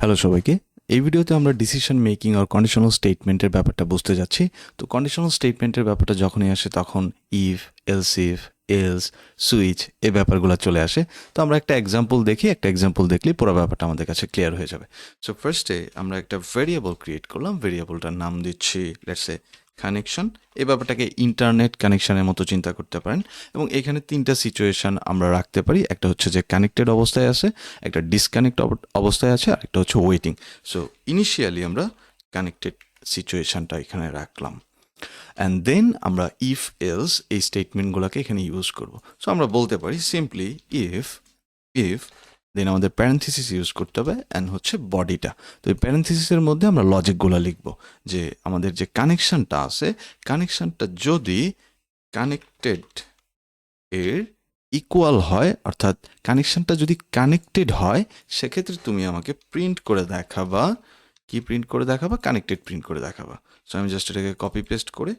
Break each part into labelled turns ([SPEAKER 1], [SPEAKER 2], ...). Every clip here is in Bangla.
[SPEAKER 1] হ্যালো সবাইকে। এই ভিডিওতে আমরা ডিসিশন মেকিং আর কন্ডিশনাল স্টেটমেন্টের ব্যাপারটা বুঝতে যাচ্ছি। তো কন্ডিশনাল স্টেটমেন্টের ব্যাপারটা যখনই আসে তখন ইফ, এলস, সুইচ এই ব্যাপারগুলো চলে আসে। তো আমরা একটা এক্সাম্পল দেখি, একটা এক্সাম্পল দেখলেই পুরো ব্যাপারটা আমাদের কাছে ক্লিয়ার হয়ে যাবে। সো ফার্স্টে আমরা একটা ভেরিয়েবল ক্রিয়েট করলাম। ভেরিয়েবলটার নাম দিচ্ছি লেটস সে কানেকশন। এই ব্যাপারটাকে ইন্টারনেট কানেকশনের মতো চিন্তা করতে পারেন এবং এখানে তিনটা সিচুয়েশন আমরা রাখতে পারি। একটা হচ্ছে যে কানেক্টেড অবস্থায় আছে, একটা ডিসকানেক্ট অবস্থায় আছে, আর একটা হচ্ছে ওয়েটিং। সো ইনিশিয়ালি আমরা কানেক্টেড সিচুয়েশনটা এখানে রাখলাম অ্যান্ড দেন আমরা ইফ এলস এই স্টেটমেন্টগুলোকে এখানে ইউজ করব। সো আমরা বলতে পারি সিম্পলি ইফ দেন আমাদের প্যারেন্থিসিস ইউজ করতে হবে অ্যান্ড হচ্ছে বডিটা। তো এই প্যারেন্থিসিসের মধ্যে আমরা লজিকগুলো লিখব যে আমাদের যে কানেকশনটা আছে, কানেকশনটা যদি কানেক্টেড এর ইকুয়াল হয়, অর্থাৎ কানেকশনটা যদি কানেক্টেড হয়, সেক্ষেত্রে তুমি আমাকে প্রিন্ট করে দেখাবা। কি প্রিন্ট করে দেখাবা? কানেক্টেড প্রিন্ট করে দেখাবা। সো আমি জাস্ট এটাকে কপি পেস্ট করে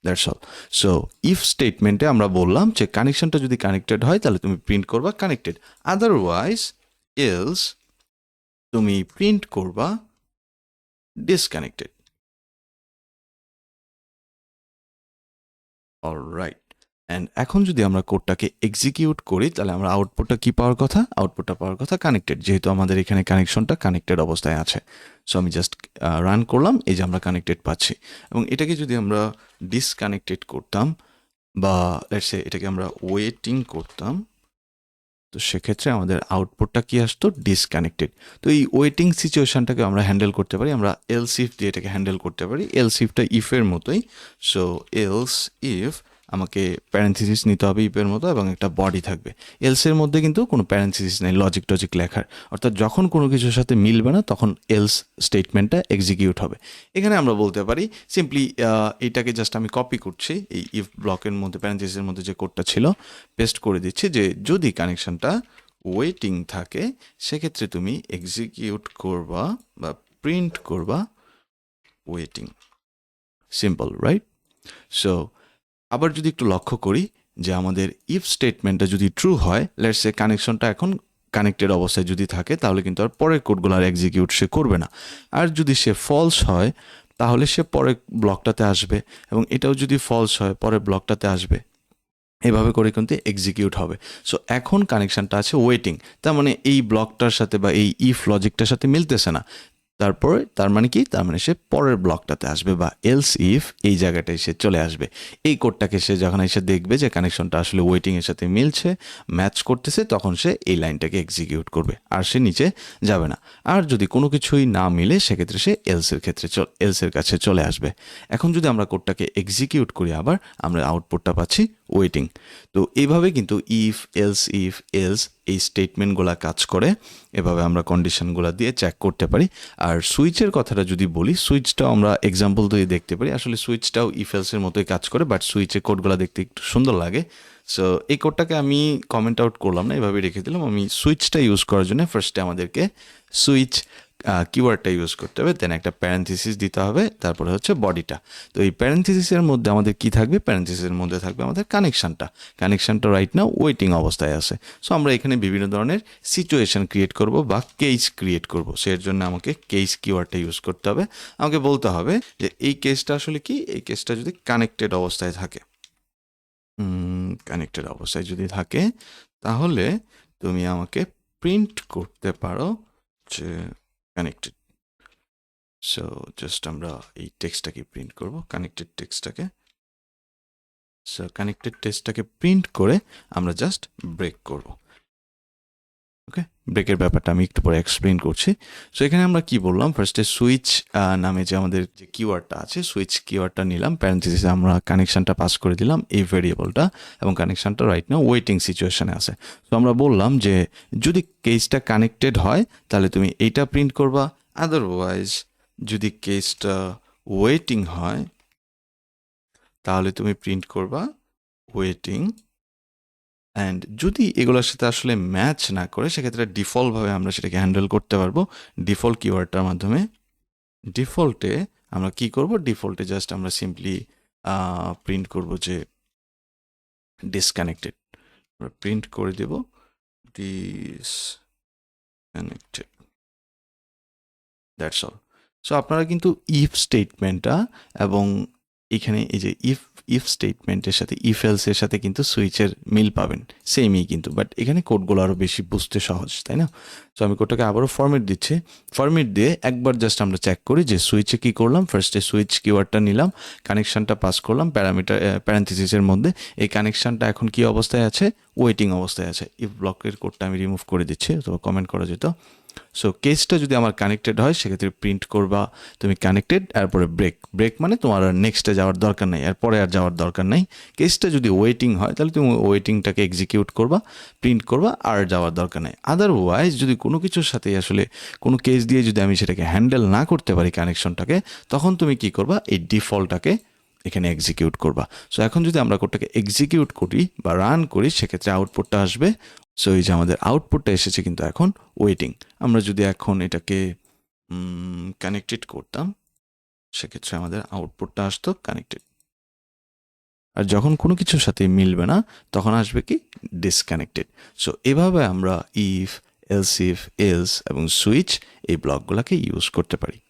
[SPEAKER 1] দ্যাটস অল। সো ইফ স্টেটমেন্টে আমরা বললাম যে কানেকশনটা যদি কানেক্টেড হয় তাহলে তুমি প্রিন্ট করবা কানেক্টেড, আদারওয়াইজ এলস তুমি প্রিন্ট করবা ডিসকানেক্টেড। অলরাইট, অ্যান্ড এখন যদি আমরা কোডটাকে এক্সিকিউট করি তাহলে আমরা আউটপুটটা কি পাওয়ার কথা? আউটপুটটা পাওয়ার কথা কানেক্টেড, যেহেতু আমাদের এখানে কানেকশনটা কানেক্টেড অবস্থায় আছে। সো আমি জাস্ট রান করলাম, এই যে আমরা কানেক্টেড পাচ্ছি। এবং এটাকে যদি আমরা ডিসকানেক্টেড করতাম বা লেটস সে এটাকে আমরা ওয়েটিং করতাম, তো সেক্ষেত্রে আমাদের আউটপুটটা কি আসতো? ডিসকানেক্টেড। তো এই ওয়েটিং সিচুয়েশনটাকে আমরা হ্যান্ডেল করতে পারি, আমরা এলস ইফ দিয়ে এটাকে হ্যান্ডেল করতে পারি। এলস ইফটা ইফের মতোই। সো এলস ইফ আমাকে প্যারেন্থিসিস নিতে হবে ইফের মতো এবং একটা বডি থাকবে। এলসের মধ্যে কিন্তু কোনো প্যারেন্থিসিস নেই লজিক টজিক লেখার, অর্থাৎ যখন কোনো কিছুর সাথে মিলবে না তখন এলস স্টেটমেন্টটা এক্সিকিউট হবে। এখানে আমরা বলতে পারি সিম্পলি এইটাকে জাস্ট আমি কপি করছি, এই ইফ ব্লকের মধ্যে প্যারেন্থিসিসের মধ্যে যে কোডটা ছিল পেস্ট করে দিচ্ছি, যে যদি কানেকশনটা ওয়েটিং থাকে সেক্ষেত্রে তুমি এক্সিকিউট করবা বা প্রিন্ট করবা ওয়েটিং। Simple, right? সো আবার যদি একটু লক্ষ্য করি যে আমাদের ইফ স্টেটমেন্টটা যদি ট্রু হয়, লেটস সে কানেকশনটা এখন কানেক্টেড অবস্থায় যদি থাকে, তাহলে কিন্তু আর পরের কোডগুলো আর এক্সিকিউট সে করবে না। আর যদি সে ফলস হয় তাহলে সে পরের ব্লকটাতে আসবে, এবং এটাও যদি ফলস হয় পরের ব্লকটাতে আসবে। এভাবে করে কিন্তু এক্সিকিউট হবে। সো এখন কানেকশনটা আছে ওয়েটিং, তার মানে এই ব্লকটার সাথে বা এই ইফ লজিকটার সাথে মিলতেছে না। তারপরে তার মানে কি? তার মানে সে পরের ব্লকটাতে আসবে বা এলস ইফ এই জায়গাটায় সে চলে আসবে। এই কোডটাকে সে যখন এসে দেখবে যে কানেকশনটা আসলে ওয়েটিংয়ের সাথে মিলছে, ম্যাচ করতেছে, তখন সে এই লাইনটাকে এক্সিকিউট করবে, আর সে নিচে যাবে না। আর যদি কোনো কিছুই না মিলে সেক্ষেত্রে সে এলসের কাছে চলে আসবে। এখন যদি আমরা কোডটাকে এক্সিকিউট করি আবার, আমরা আউটপুটটা পাচ্ছি ওয়েটিং। তো এইভাবে কিন্তু ইফ এলস এই স্টেটমেন্টগুলো কাজ করে। এভাবে আমরা কন্ডিশনগুলো দিয়ে চেক করতে পারি। আর সুইচের কথাটা যদি বলি, সুইচটাও আমরা এক্সাম্পল দিয়ে দেখতে পারি। আসলে সুইচটাও ইফ এলসের মতোই কাজ করে, বাট সুইচের কোডগুলো দেখতে একটু সুন্দর লাগে। সো এই কোডটাকে আমি কমেন্ট আউট করলাম না, এভাবে রেখে দিলাম। আমি সুইচটা ইউজ করার জন্য ফার্স্টে আমাদেরকে সুইচ কিওয়ার্ডটা ইউজ করতে হবে, দেন একটা প্যারেন্থিসিস দিতে হবে, তারপরে হচ্ছে বডিটা। তো এই প্যারেন্থিসিসের মধ্যে আমাদের কি থাকবে? প্যারেন্থিসিসের মধ্যে থাকবে আমাদের কানেকশনটা রাইট নাও ওয়েটিং অবস্থায় আছে। সো আমরা এখানে বিভিন্ন ধরনের সিচুয়েশন ক্রিয়েট করব বা কেস ক্রিয়েট করব। সের জন্য আমাকে কেস কিওয়ার্ডটা ইউজ করতে হবে। আমাকে বলতে হবে যে এই কেসটা আসলে কি? এই কেসটা যদি কানেক্টেড অবস্থায় থাকে, কানেক্টেড অবস্থায় যদি থাকে, তাহলে তুমি আমাকে প্রিন্ট করতে পারো যে কানেক্টেড। সো জাস্ট আমরা এই টেক্সটটাকে প্রিন্ট করব, কানেক্টেড টেক্সটটাকে। সো কানেক্টেড টেক্সটটাকে প্রিন্ট করে আমরা জাস্ট ব্রেক করব। ওকে, ব্রেকের ব্যাপারটা আমি একটু পরে এক্সপ্লেন করছি। সো এখানে আমরা কি বললাম? ফার্স্টে সুইচ নামে যে আমাদের যে কিওয়ার্ডটা আছে, সুইচ কিওয়ার্ডটা নিলাম, প্যারেন্থিসিসে আমরা কানেকশনটা পাস করে দিলাম এই ভেরিয়েবলটা, এবং কানেকশনটা রাইট নাও ওয়েটিং সিচুয়েশনে আছে। তো আমরা বললাম যে যদি কেসটা কানেক্টেড হয় তাহলে তুমি এইটা প্রিন্ট করবা, আদারওয়াইজ যদি কেসটা ওয়েটিং হয় তাহলে তুমি প্রিন্ট করবা ওয়েটিং। অ্যান্ড যদি এগুলোর সাথে আসলে ম্যাচ না করে সেক্ষেত্রে ডিফল্টভাবে আমরা সেটাকে হ্যান্ডেল করতে পারবো ডিফল্ট কিওয়ার্ডটার মাধ্যমে। ডিফল্টে আমরা কি করব? ডিফল্টে জাস্ট আমরা সিম্পলি প্রিন্ট করব যে ডিসকানেক্টেড। আমরা প্রিন্ট করে দেব ডিসকানেক্টেড। That's all. সো আপনারা কিন্তু ইফ স্টেটমেন্টটা এবং এখানে এই যে ইফ স্টেটমেন্টের সাথে ইফ এলসের সাথে কিন্তু সুইচের মিল পাবেন, সেমই কিন্তু, বাট এখানে কোডগুলো আরও বেশি বুঝতে সহজ, তাই না? সো আমি কোডটাকে আবারও ফরম্যাট দিচ্ছি। ফরম্যাট দিয়ে একবার জাস্ট আমরা চেক করি যে সুইচে কী করলাম। ফার্স্টে সুইচ কিওয়ার্ডটা নিলাম, কানেকশানটা পাস করলাম প্যারান্থিসিসের মধ্যে। এই কানেকশানটা এখন কি অবস্থায় আছে? ওয়েটিং অবস্থায় আছে। ইফ ব্লকের কোডটা আমি রিমুভ করে দিচ্ছি, অথবা কমেন্ট করা যেত। সো কেসটা যদি আমার কানেক্টেড হয় সেক্ষেত্রে প্রিন্ট করবা তুমি কানেক্টেড, এরপরে ব্রেক মানে তোমার আর নেক্সটে যাওয়ার দরকার নেই, এরপরে আর যাওয়ার দরকার নেই। কেসটা যদি ওয়েটিং হয় তাহলে তুমি ওয়েটিংটাকে এক্সিকিউট করবা, প্রিন্ট করবা, আর যাওয়ার দরকার নেই। আদারওয়াইজ যদি কোনো কিছুর সাথে আসলে কোনো কেস দিয়ে যদি আমি সেটাকে হ্যান্ডেল না করতে পারি কানেকশনটাকে, তখন তুমি কি করবা? এই ডিফল্টটাকে এখানে এক্সিকিউট করবা। সো এখন যদি আমরা কোডটাকে এক্সিকিউট করি বা রান করি, সেক্ষেত্রে আউটপুটটা আসবে। সো এই যে আমাদের আউটপুটটা এসেছে কিন্তু এখন ওয়েটিং। আমরা যদি এখন এটাকে কানেক্টেড করতাম, সেক্ষেত্রে আমাদের আউটপুটটা আসতো কানেক্টেড। আর যখন কোনো কিছুর সাথে মিলবে না, তখন আসবে কি? ডিসকানেক্টেড। সো এভাবে আমরা ইফ, এলস এবং সুইচ এই ব্লকগুলোকে ইউজ করতে পারি।